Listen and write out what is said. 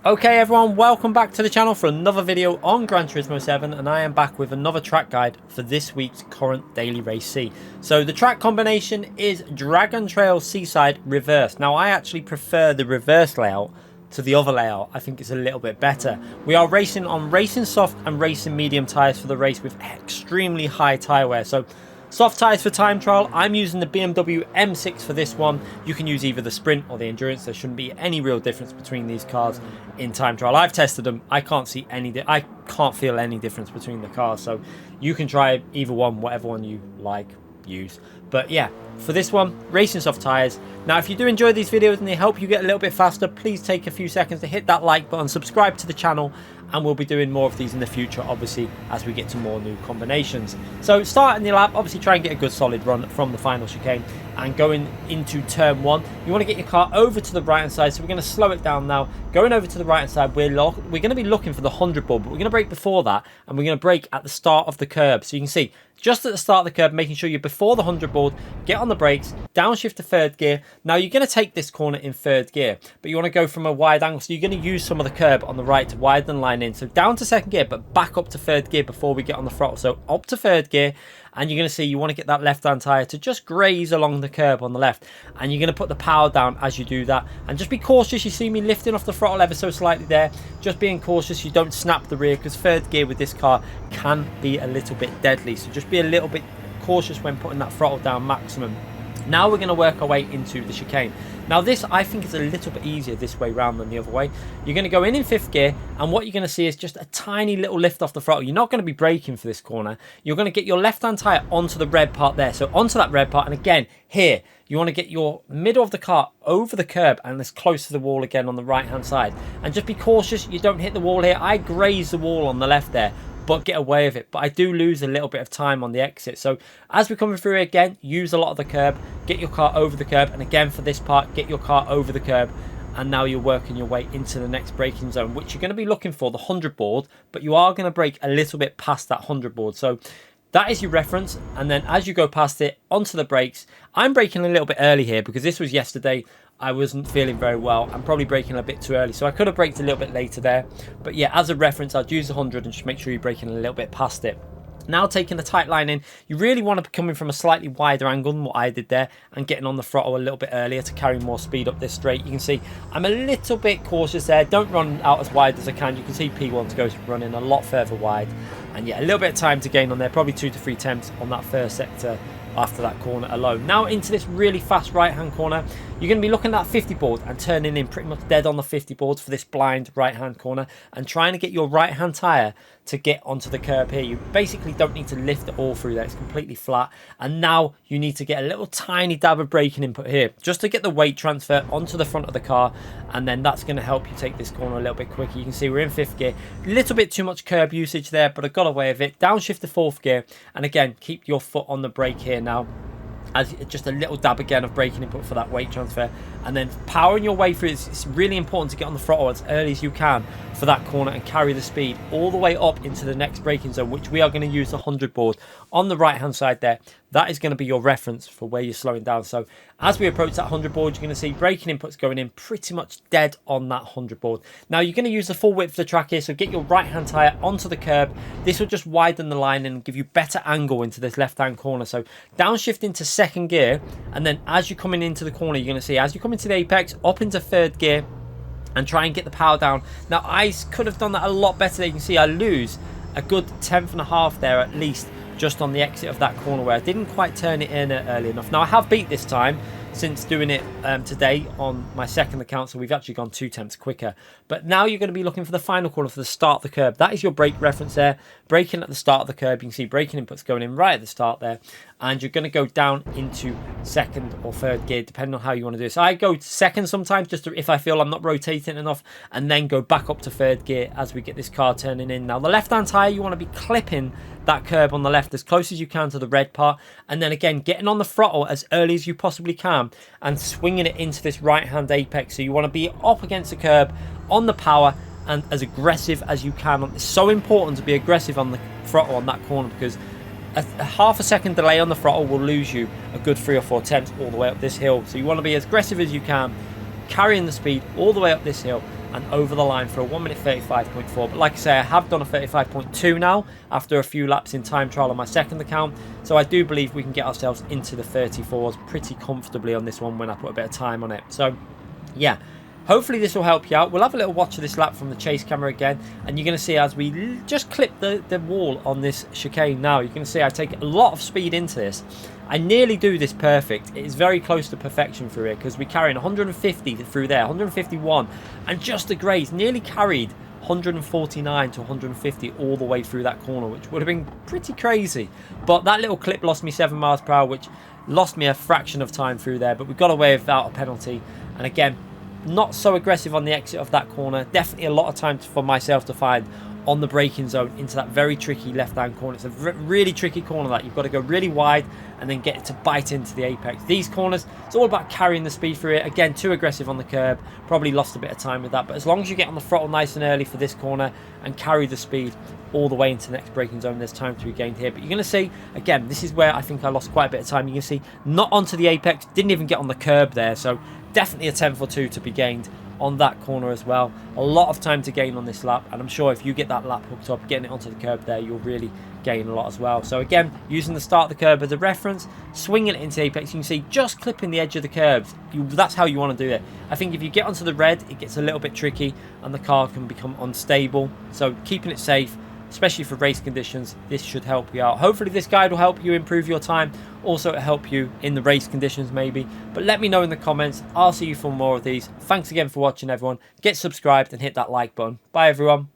Okay everyone, welcome back to the channel for another video on Gran Turismo 7, and I am back with another track guide for this week's current daily race C. So the track combination is Dragon Trail Seaside Reverse. Now I actually prefer the reverse layout to the other layout. I think it's a little bit better. We are racing on racing soft and racing medium tyres for the race with extremely high tyre wear. So soft tyres for time trial. I'm using the BMW M6 for this one. You can use either the Sprint or the Endurance. There shouldn't be any real difference between these cars in time trial. I've tested them. I can't feel any difference between the cars. So you can try either one, whatever one you like, use. But yeah, for this one, racing soft tyres. Now, if you do enjoy these videos and they help you get a little bit faster, please take a few seconds to hit that like button, subscribe to the channel, and we'll be doing more of these in the future, obviously, as we get to more new combinations. So starting the lap, obviously try and get a good solid run from the final chicane, and going into turn one, you want to get your car over to the right hand side. So we're going to slow it down now. Going over to the right hand side, we're going to be looking for the 100 board, but we're going to brake before that, and we're going to brake at the start of the curb. So you can see just at the start of the curb, making sure you're before the 100 board, get on the brakes, downshift to third gear. Now you're going to take this corner in third gear, but you want to go from a wide angle, so you're going to use some of the curb on the right to widen the line in. So down to second gear, but back up to third gear before we get on the throttle. So up to third gear, and you're going to see you want to get that left hand tyre to just graze along the curb on the left, and you're going to put the power down as you do that, and just be cautious. You see me lifting off the throttle ever so slightly there, just being cautious you don't snap the rear, because third gear with this car can be a little bit deadly. So just be a little bit cautious when putting that throttle down maximum. Now we're going to work our way into the chicane. Now this, I think, is a little bit easier this way round than the other way. You're going to go in fifth gear, and what you're going to see is just a tiny little lift off the throttle. You're not going to be braking for this corner. You're going to get your left-hand tyre onto the red part there. So onto that red part, and again, here, you want to get your middle of the car over the curb and as close to the wall again on the right-hand side. And just be cautious you don't hit the wall here. I graze the wall on the left there, but get away with it. But I do lose a little bit of time on the exit. So as we're coming through again, use a lot of the curb, get your car over the curb, and again for this part, get your car over the curb, and now you're working your way into the next braking zone, which you're going to be looking for the 100 board, but you are going to brake a little bit past that 100 board. So that is your reference, and then as you go past it, onto the brakes. I'm braking a little bit early here because this was yesterday. I wasn't feeling very well. I'm probably braking a bit too early, so I could have braked a little bit later there. But yeah, as a reference, I'd use the 100 and just make sure you're braking a little bit past it. Now taking the tight line in, you really want to be coming from a slightly wider angle than what I did there, and getting on the throttle a little bit earlier to carry more speed up this straight. You can see I'm a little bit cautious there. Don't run out as wide as I can. You can see P1's goes running a lot further wide. And yeah, a little bit of time to gain on there, probably 2 to 3 tenths on that first sector after that corner alone. Now into this really fast right hand corner, you're going to be looking at that 50 board and turning in pretty much dead on the 50 boards for this blind right hand corner, and trying to get your right hand tyre to get onto the curb here. You basically don't need to lift it all through there, it's completely flat. And now you need to get a little tiny dab of braking input here just to get the weight transfer onto the front of the car, and then that's going to help you take this corner a little bit quicker. You can see we're in fifth gear, a little bit too much curb usage there, but I got away with it. Downshift to fourth gear, and again keep your foot on the brake here now, as just a little dab again of braking input for that weight transfer, and then powering your way through. It's really important to get on the throttle as early as you can for that corner and carry the speed all the way up into the next braking zone, which we are going to use the 100 board on the right hand side there. That is going to be your reference for where you're slowing down. So as we approach that 100 board, you're going to see braking inputs going in pretty much dead on that 100 board. Now you're going to use the full width of the track here, so get your right hand tyre onto the curb. This will just widen the line and give you better angle into this left hand corner. So downshift into second gear, and then as you're coming into the corner, you're going to see as you come into the apex, up into third gear, and try and get the power down. Now I could have done that a lot better there. You can see I lose a good 1/10 there at least just on the exit of that corner where I didn't quite turn it in early enough. Now I have beat this time since doing it today on my second account, so we've actually gone 2 tenths quicker. But now you're going to be looking for the final corner, for the start of the curb. That is your brake reference there, braking at the start of the curb. You can see braking inputs going in right at the start there, and you're going to go down into second or third gear depending on how you want to do it. So I go second sometimes just if I feel I'm not rotating enough, and then go back up to third gear as we get this car turning in. Now the left hand tyre, you want to be clipping that curb on the left as close as you can to the red part, and then again getting on the throttle as early as you possibly can and swinging it into this right hand apex. So you want to be up against the curb on the power and as aggressive as you can. It's so important to be aggressive on the throttle on that corner, because a half a second delay on the throttle will lose you a good 3 or 4 tenths all the way up this hill. So you want to be as aggressive as you can, carrying the speed all the way up this hill, and over the line for a 1 minute 35.4. But like I say, I have done a 35.2 now after a few laps in time trial on my second account, so I do believe we can get ourselves into the 34s pretty comfortably on this one when I put a bit of time on it. So yeah, hopefully this will help you out. We'll have a little watch of this lap from the chase camera again, and you're going to see as we just clip the wall on this chicane now, you can see I take a lot of speed into this. I nearly do this perfect. It is very close to perfection through here because we're carrying 150 through there, 151, and just the graze nearly carried 149 to 150 all the way through that corner, which would have been pretty crazy. But that little clip lost me 7 miles per hour, which lost me a fraction of time through there, but we got away without a penalty. And again, not so aggressive on the exit of that corner. Definitely a lot of time for myself to find on the braking zone into that very tricky left-hand corner. It's a really tricky corner that you've got to go really wide and then get it to bite into the apex. These corners, it's all about carrying the speed through it. Again, too aggressive on the curb. Probably lost a bit of time with that. But as long as you get on the throttle nice and early for this corner and carry the speed all the way into the next braking zone, there's time to be gained here. But you're going to see, again, this is where I think I lost quite a bit of time. You can see not onto the apex, didn't even get on the curb there. So definitely a tenth or two to be gained on that corner as well. A lot of time to gain on this lap, and I'm sure if you get that lap hooked up, getting it onto the curb there, you'll really gain a lot as well. So again, using the start of the curb as a reference, swinging it into apex, you can see just clipping the edge of the curbs. That's how you want to do it. I think if you get onto the red, it gets a little bit tricky and the car can become unstable. So keeping it safe, especially for race conditions, this should help you out. Hopefully this guide will help you improve your time. Also, it'll help you in the race conditions maybe. But let me know in the comments. I'll see you for more of these. Thanks again for watching, everyone. Get subscribed and hit that like button. Bye, everyone.